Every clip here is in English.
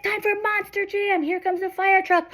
Time for Monster Jam. Here comes the fire truck.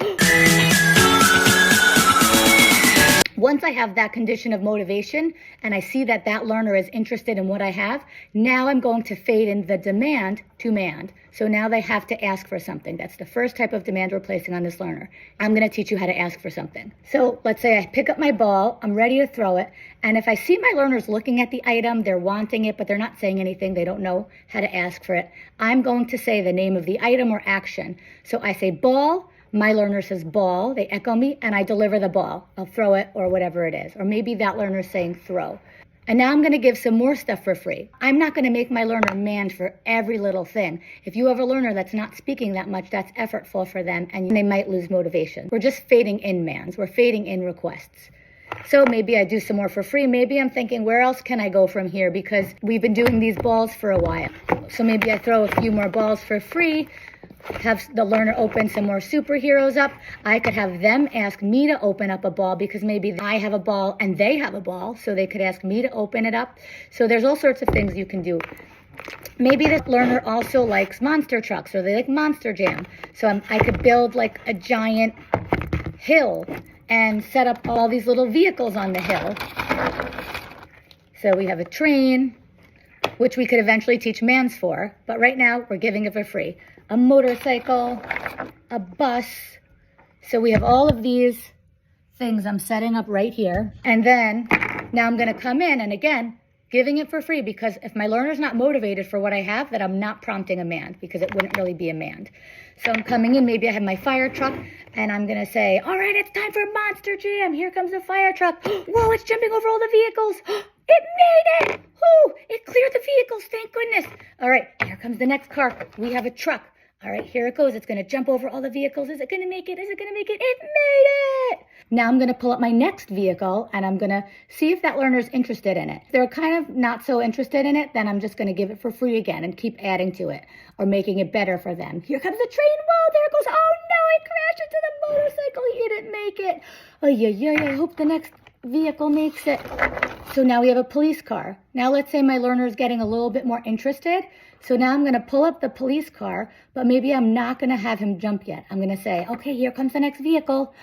Once I have that condition of motivation and I see that that learner is interested in what I have, now I'm going to fade in the demand to mand. So now they have to ask for something. That's the first type of demand we're placing on this learner. I'm going to teach you how to ask for something. So let's say I pick up my ball, I'm ready to throw it, and if I see my learners looking at the item, they're wanting it, but they're not saying anything, they don't know how to ask for it, I'm going to say the name of the item or action. So I say ball. My learner says ball, they echo me, and I deliver the ball. I'll throw it or whatever it is. Or maybe that learner's saying throw. And now I'm going to give some more stuff for free. I'm not going to make my learner mand for every little thing. If you have a learner that's not speaking that much, that's effortful for them, and they might lose motivation. We're just fading in mands. We're fading in requests. So maybe I do some more for free. Maybe I'm thinking, where else can I go from here? Because we've been doing these balls for a while. So maybe I throw a few more balls for free, have the learner open some more superheroes up. I could have them ask me to open up a ball because maybe I have a ball and they have a ball, so they could ask me to open it up. So there's all sorts of things you can do. Maybe this learner also likes monster trucks or they like Monster Jam. So I could build like a giant hill and set up all these little vehicles on the hill. So we have a train, which we could eventually teach mands for, but right now we're giving it for free. A motorcycle, a bus. So we have all of these things I'm setting up right here. And then now I'm going to come in and again, giving it for free because if my learner's not motivated for what I have, then I'm not prompting a mand because it wouldn't really be a mand. So I'm coming in, maybe I have my fire truck and I'm going to say, all right, it's time for Monster Jam. Here comes the fire truck. Whoa, it's jumping over all the vehicles. It made it. Whoo, it cleared the vehicles. Thank goodness. All right, here comes the next car. We have a truck. All right, here it goes. It's going to jump over all the vehicles. Is it going to make it? Is it going to make it? It made it. Now I'm going to pull up my next vehicle and I'm going to see if that learner's interested in it. If they're kind of not so interested in it, then I'm just going to give it for free again and keep adding to it or making it better for them. Here comes the train. Whoa, there it goes. Oh no, it crashed into the motorcycle. He didn't make it. Oh yeah. I hope the next vehicle makes it. So now we have a police car. Now let's say my learner is getting a little bit more interested. So now I'm going to pull up the police car, but maybe I'm not going to have him jump yet. I'm going to say, okay, here comes the next vehicle.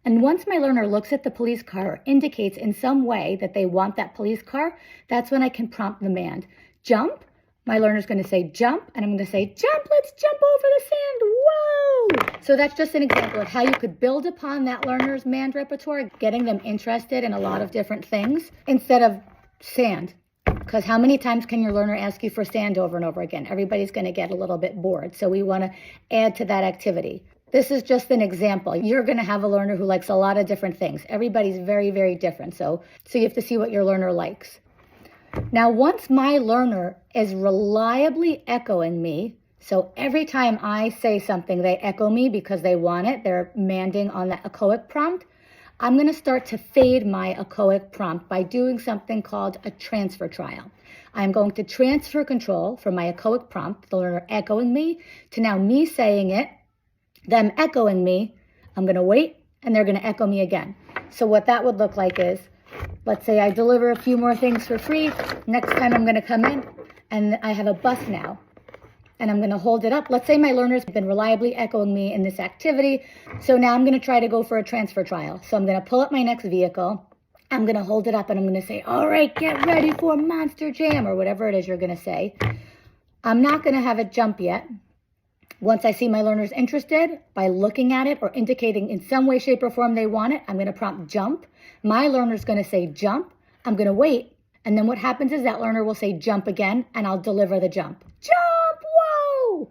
And once my learner looks at the police car or indicates in some way that they want that police car, that's when I can prompt the mand. Jump. My learner's going to say jump, and I'm going to say jump. Let's jump over the sand. Whoa! So that's just an example of how you could build upon that learner's mand repertoire, getting them interested in a lot of different things instead of sand. Because how many times can your learner ask you for sand over and over again? Everybody's going to get a little bit bored. So we want to add to that activity. This is just an example. You're going to have a learner who likes a lot of different things. Everybody's very, very different. So you have to see what your learner likes. Now, once my learner is reliably echoing me, so every time I say something, they echo me because they want it, they're manding on the echoic prompt, I'm going to start to fade my echoic prompt by doing something called a transfer trial. I'm going to transfer control from my echoic prompt, the learner echoing me, to now me saying it, them echoing me. I'm going to wait, and they're going to echo me again. So what that would look like is, let's say I deliver a few more things for free. Next time I'm going to come in, and I have a bus now. And I'm going to hold it up. Let's say my learner's been reliably echoing me in this activity. So now I'm going to try to go for a transfer trial. So I'm going to pull up my next vehicle. I'm going to hold it up and I'm going to say, all right, get ready for Monster Jam, or whatever it is you're going to say. I'm not going to have it jump yet. Once I see my learner's interested, by looking at it or indicating in some way, shape, or form they want it, I'm going to prompt jump. My learner's going to say jump. I'm going to wait. And then what happens is that learner will say jump again, and I'll deliver the jump. Jump! Whoa!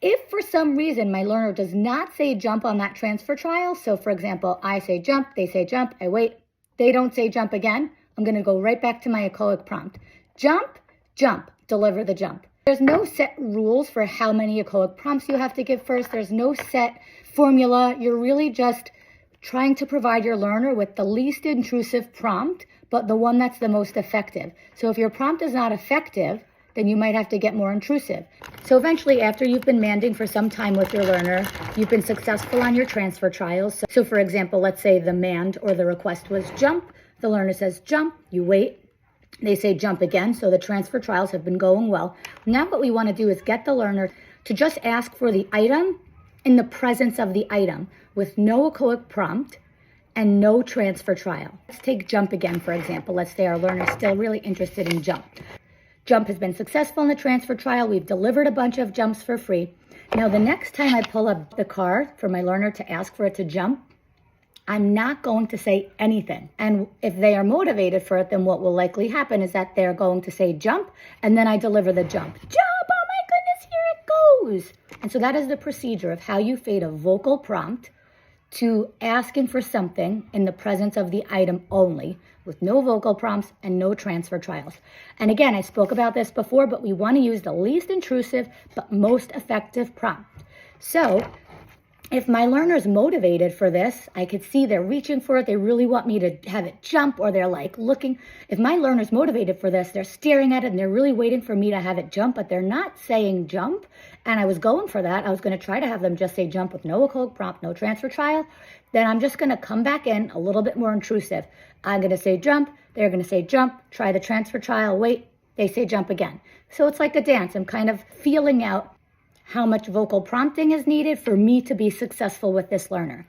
If for some reason my learner does not say jump on that transfer trial, so for example, I say jump, they say jump, I wait, they don't say jump again, I'm going to go right back to my echoic prompt. Jump, jump, deliver the jump. There's no set rules for how many echoic prompts you have to give first. There's no set formula. You're really just trying to provide your learner with the least intrusive prompt, but the one that's the most effective. So if your prompt is not effective, then you might have to get more intrusive. So eventually, after you've been manding for some time with your learner, you've been successful on your transfer trials. So for example, let's say the mand or the request was jump. The learner says jump, you wait. They say jump again, so the transfer trials have been going well. Now what we want to do is get the learner to just ask for the item in the presence of the item with no echoic prompt and no transfer trial. Let's take jump again, for example. Let's say our learner is still really interested in jump. Jump has been successful in the transfer trial. We've delivered a bunch of jumps for free. Now, the next time I pull up the card for my learner to ask for it to jump, I'm not going to say anything. And if they are motivated for it, then what will likely happen is that they're going to say jump, and then I deliver the jump. Jump, oh my goodness, here it goes. And so that is the procedure of how you fade a vocal prompt to asking for something in the presence of the item only, with no vocal prompts and no transfer trials. And again, I spoke about this before, but we want to use the least intrusive but most effective prompt. So if my learner is motivated for this, I could see they're reaching for it. They really want me to have it jump, or they're like looking. If my learner's motivated for this, they're staring at it and they're really waiting for me to have it jump, but they're not saying jump. And I was going for that. I was going to try to have them just say jump with no echoic prompt, no transfer trial. Then I'm just going to come back in a little bit more intrusive. I'm going to say jump. They're going to say jump. Try the transfer trial. Wait. They say jump again. So it's like a dance. I'm kind of feeling out how much vocal prompting is needed for me to be successful with this learner.